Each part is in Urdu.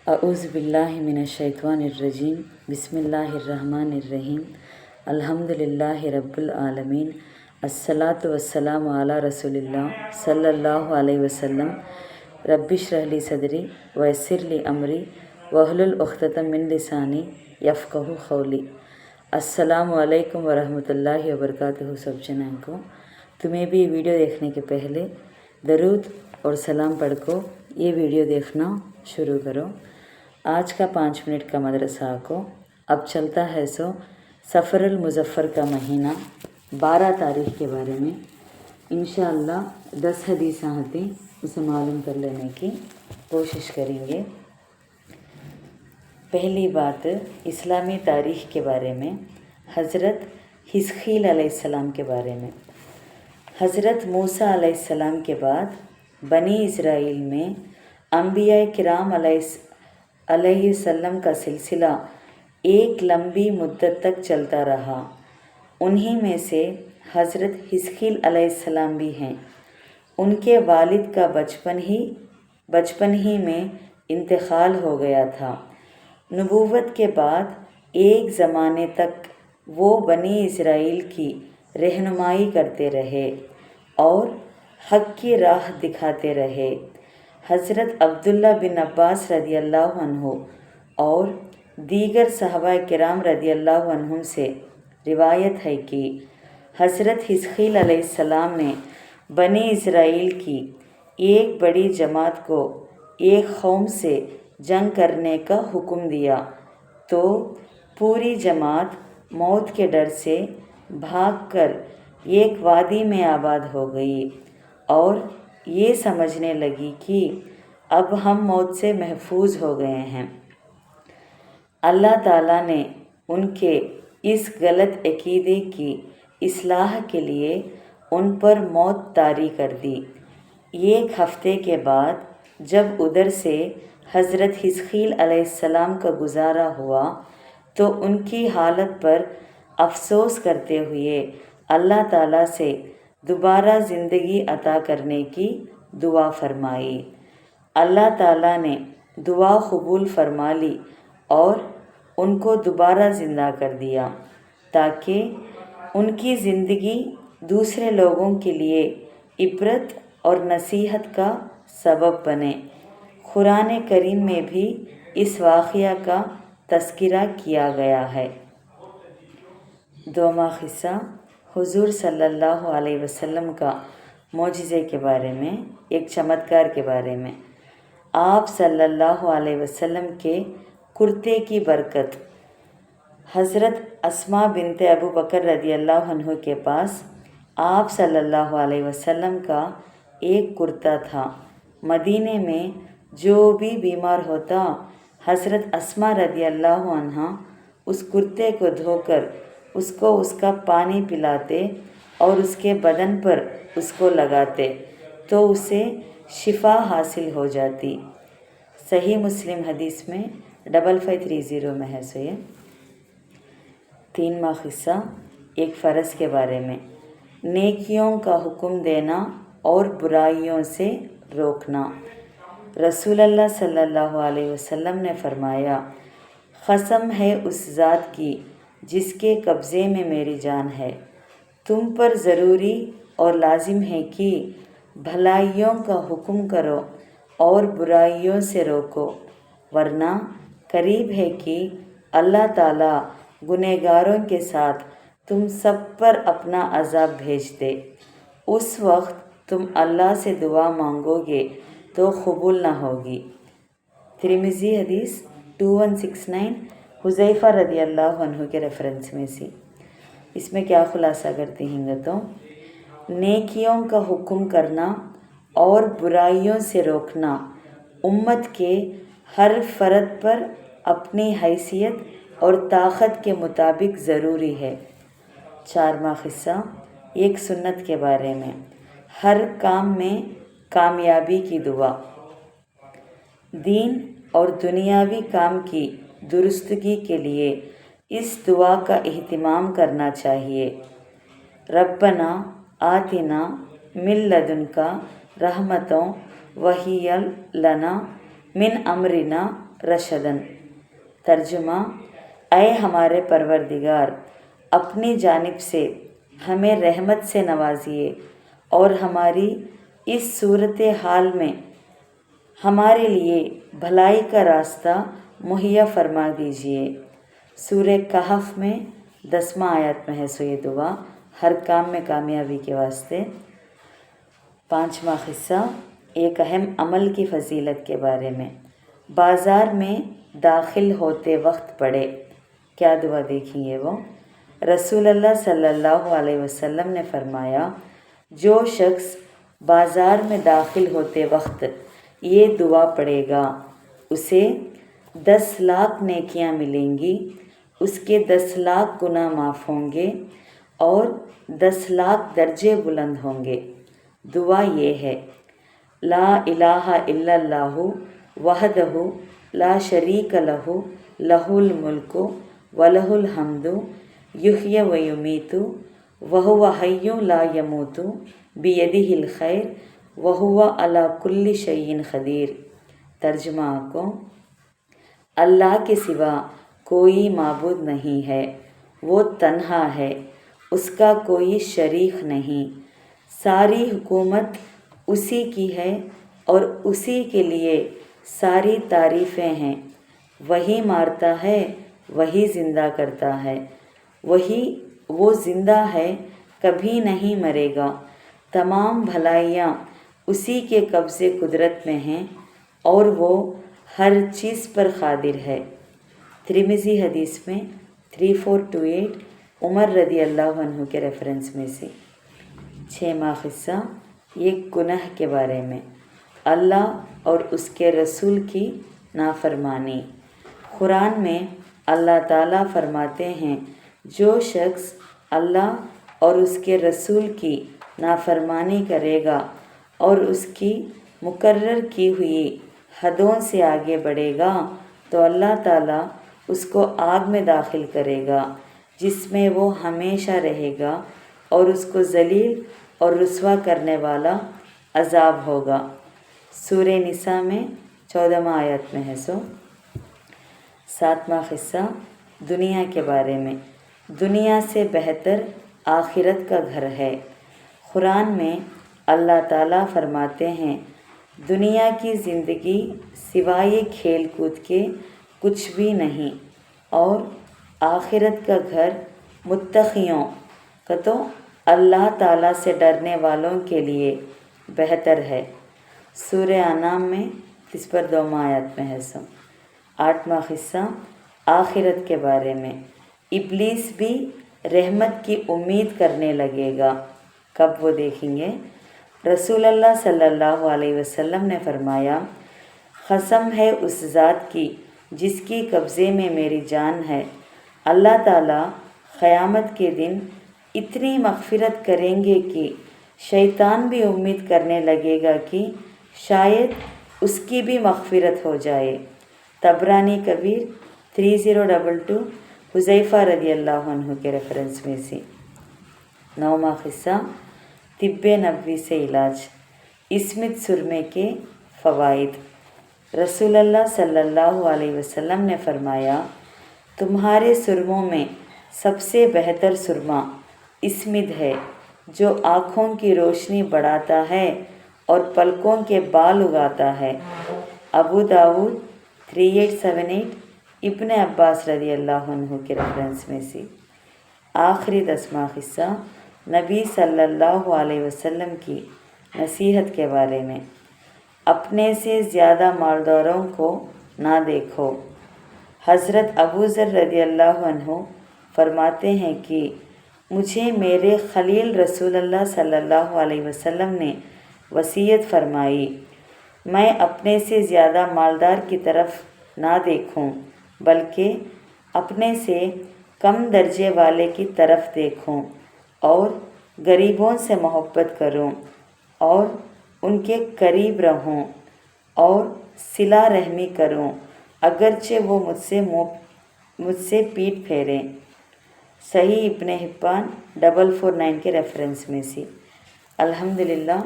اعوذ باللہ من الشیطان الرجیم بسم اللہ الرحمن الرحیم الحمدللہ رب العالمین الصلاۃ والسلام علی رسول اللہ صلی اللہ علیہ وسلم رب اشرح لی صدری ویسر لی امری واحلل عقدۃ من لسانی یفقہوا قولی۔ السلام علیکم ورحمۃ اللہ وبرکاتہ۔ سب جنوں کو تمہیں بھی ویڈیو دیکھنے کے پہلے درود اور سلام پڑھ کو یہ ویڈیو دیکھنا شروع کرو۔ آج کا 5 منٹ کا مدرسہ کو اب چلتا ہے سفر المظفر کا مہینہ 12 تاریخ کے بارے میں انشاءاللہ 10 حدیثیں ہوتی اسے معلوم کر لینے کی کوشش کریں گے۔ پہلی بات اسلامی تاریخ کے بارے میں، حضرت حزقیل علیہ السلام کے بارے میں۔ حضرت موسیٰ علیہ السلام کے بعد بنی اسرائیل میں انبیاء کرام علیہ السلام کا سلسلہ ایک لمبی مدت تک چلتا رہا۔ انہی میں سے حضرت حزقیل علیہ السلام بھی ہیں۔ ان کے والد کا بچپن ہی میں انتقال ہو گیا تھا۔ نبوت کے بعد ایک زمانے تک وہ بنی اسرائیل کی رہنمائی کرتے رہے اور حق کی راہ دکھاتے رہے۔ حضرت عبداللہ بن عباس رضی اللہ عنہ اور دیگر صحابہ کرام رضی اللہ عنہم سے روایت ہے کہ حضرت حزقیل علیہ السلام نے بنی اسرائیل کی ایک بڑی جماعت کو ایک قوم سے جنگ کرنے کا حکم دیا تو پوری جماعت موت کے ڈر سے بھاگ کر ایک وادی میں آباد ہو گئی اور یہ سمجھنے لگی کہ اب ہم موت سے محفوظ ہو گئے ہیں۔ اللہ تعالیٰ نے ان کے اس غلط عقیدے کی اصلاح کے لیے ان پر موت طاری کر دی۔ ایک ہفتے کے بعد جب ادھر سے حضرت حزقیل علیہ السلام کا گزارا ہوا تو ان کی حالت پر افسوس کرتے ہوئے اللہ تعالیٰ سے دوبارہ زندگی عطا کرنے کی دعا فرمائی۔ اللہ تعالیٰ نے دعا قبول فرما لی اور ان کو دوبارہ زندہ کر دیا تاکہ ان کی زندگی دوسرے لوگوں کے لیے عبرت اور نصیحت کا سبب بنے۔ قرآن کریم میں بھی اس واقعہ کا تذکرہ کیا گیا ہے۔ دوواں قصہ حضور صلی اللہ علیہ وسلم کا معجزے کے بارے میں، ایک چمتکار کے بارے میں۔ آپ صلی اللہ علیہ وسلم کے کرتے کی برکت۔ حضرت اسماء بنت ابو بکر رضی اللہ عنہ کے پاس آپ صلی اللہ علیہ وسلم کا ایک کرتا تھا۔ مدینے میں جو بھی بیمار ہوتا حضرت اسماء رضی اللہ عنہ اس کرتے کو دھو کر اس کو اس کا پانی پلاتے اور اس کے بدن پر اس کو لگاتے تو اسے شفا حاصل ہو جاتی۔ صحیح مسلم حدیث میں 5530 میں ہے یہ۔ تینواں قصہ ایک فرض کے بارے میں، نیکیوں کا حکم دینا اور برائیوں سے روکنا۔ رسول اللہ صلی اللہ علیہ وسلم نے فرمایا، قسم ہے اس ذات کی جس کے قبضے میں میری جان ہے، تم پر ضروری اور لازم ہے کہ بھلائیوں کا حکم کرو اور برائیوں سے روکو، ورنہ قریب ہے کہ اللہ تعالیٰ گنہگاروں کے ساتھ تم سب پر اپنا عذاب بھیج دے۔ اس وقت تم اللہ سے دعا مانگو گے تو قبول نہ ہوگی۔ ترمذی حدیث 2169 حذیفہ رضی اللہ عنہ کے ریفرنس میں سی۔ اس میں کیا خلاصہ کرتے ہیں تو نیکیوں کا حکم کرنا اور برائیوں سے روکنا امت کے ہر فرد پر اپنی حیثیت اور طاقت کے مطابق ضروری ہے۔ چارواں قصہ ایک سنت کے بارے میں، ہر کام میں کامیابی کی دعا۔ دین اور دنیاوی کام کی درستگی کے لیے اس دعا کا اہتمام کرنا چاہیے۔ ربنا آتنا من لدنک رحمۃ وہی لنا من امرنا رشدن۔ ترجمہ: اے ہمارے پروردگار، اپنی جانب سے ہمیں رحمت سے نوازیے اور ہماری اس صورتحال میں ہمارے لیے بھلائی کا راستہ مہیا فرما دیجیے۔ سورہ کہف میں 10واں آیت میں ہے یہ دعا ہر کام میں کامیابی کے واسطے۔ 5واں قصہ ایک اہم عمل کی فضیلت کے بارے میں۔ بازار میں داخل ہوتے وقت پڑھے۔ کیا دعا دیکھیں گے وہ؟ رسول اللہ صلی اللہ علیہ وسلم نے فرمایا، جو شخص بازار میں داخل ہوتے وقت یہ دعا پڑھے گا اسے 10 لاکھ نیکیاں ملیں گی، اس کے 10 لاکھ گناہ معاف ہوں گے اور 10 لاکھ درجے بلند ہوں گے۔ دعا یہ ہے: لا الہ الا اللہ وحدہ لا شریک لہ لہ الملک ولہ الحمد یحیی و یمیت وہو حی لا یموت بیدہ الخیر وہو علی کل شیء قدیر۔ ترجمہ کو: اللہ کے سوا کوئی معبود نہیں ہے، وہ تنہا ہے، اس کا کوئی شریک نہیں، ساری حکومت اسی کی ہے اور اسی کے لیے ساری تعریفیں ہیں۔ وہی مارتا ہے، وہی زندہ کرتا ہے، وہ زندہ ہے، کبھی نہیں مرے گا۔ تمام بھلائیاں اسی کے قبضے قدرت میں ہیں اور وہ ہر چیز پر قادر ہے۔ ترمذی حدیث میں 3428 عمر رضی اللہ عنہ کے ریفرنس میں سے۔ 6واں قصہ ایک گناہ کے بارے میں۔ اللہ اور اس کے رسول کی نافرمانی۔ قرآن میں اللہ تعالیٰ فرماتے ہیں، جو شخص اللہ اور اس کے رسول کی نافرمانی کرے گا اور اس کی مقرر کی ہوئی حدوں سے آگے بڑھے گا تو اللہ تعالیٰ اس کو آگ میں داخل کرے گا جس میں وہ ہمیشہ رہے گا اور اس کو ذلیل اور رسوا کرنے والا عذاب ہوگا۔ سورہ نساء میں 14واں آیت میں ہے 7واں قصہ دنیا کے بارے میں۔ دنیا سے بہتر آخرت کا گھر ہے۔ قرآن میں اللہ تعالیٰ فرماتے ہیں، دنیا کی زندگی سوائے کھیل کود کے کچھ بھی نہیں اور آخرت کا گھر متقیوں کا تو اللہ تعالیٰ سے ڈرنے والوں کے لیے بہتر ہے۔ سورہ انعام میں اس پر 2واں آیت میں ہے 8واں قصہ آخرت کے بارے میں۔ ابلیس بھی رحمت کی امید کرنے لگے گا۔ کب وہ دیکھیں گے؟ رسول اللہ صلی اللہ علیہ وسلم نے فرمایا، قسم ہے اس ذات کی جس کی قبضے میں میری جان ہے، اللہ تعالیٰ قیامت کے دن اتنی مغفرت کریں گے کہ شیطان بھی امید کرنے لگے گا کہ شاید اس کی بھی مغفرت ہو جائے۔ طبرانی کبیر 3022 حذیفہ رضی اللہ عنہ کے ریفرنس میں سے۔ 9واں قصہ طب نبوی سے علاج۔ اسمت سرمے کے فوائد۔ رسول اللہ صلی اللہ علیہ وسلم نے فرمایا، تمہارے سرموں میں سب سے بہتر سرما اسمت ہے جو آنکھوں کی روشنی بڑھاتا ہے اور پلکوں کے بال اگاتا ہے۔ ابو داؤد 3878 ابن عباس رضی اللہ عنہ کے ریفرنس میں سے۔ آخری 10واں قصہ نبی صلی اللہ علیہ وسلم کی نصیحت کے بارے میں۔ اپنے سے زیادہ مالداروں کو نہ دیکھو۔ حضرت ابو ذر رضی اللہ عنہ فرماتے ہیں کہ مجھے میرے خلیل رسول اللہ صلی اللہ علیہ وسلم نے وصیت فرمائی، میں اپنے سے زیادہ مالدار کی طرف نہ دیکھوں بلکہ اپنے سے کم درجے والے کی طرف دیکھوں اور غریبوں سے محبت کروں اور ان کے قریب رہوں اور صلہ رحمی کروں اگرچہ وہ مجھ سے پیٹ پھیریں۔ صحیح ابن حبان 449 کے ریفرنس میں سے۔ الحمدللہ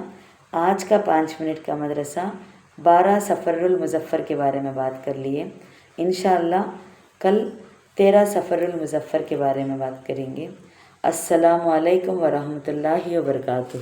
آج کا 5 منٹ کا مدرسہ 12 سفر المظفر کے بارے میں بات کر لیے. انشاءاللہ کل 13 سفر المظفر کے بارے میں بات کریں گے. السلام علیکم ورحمۃ اللہ وبرکاتہ.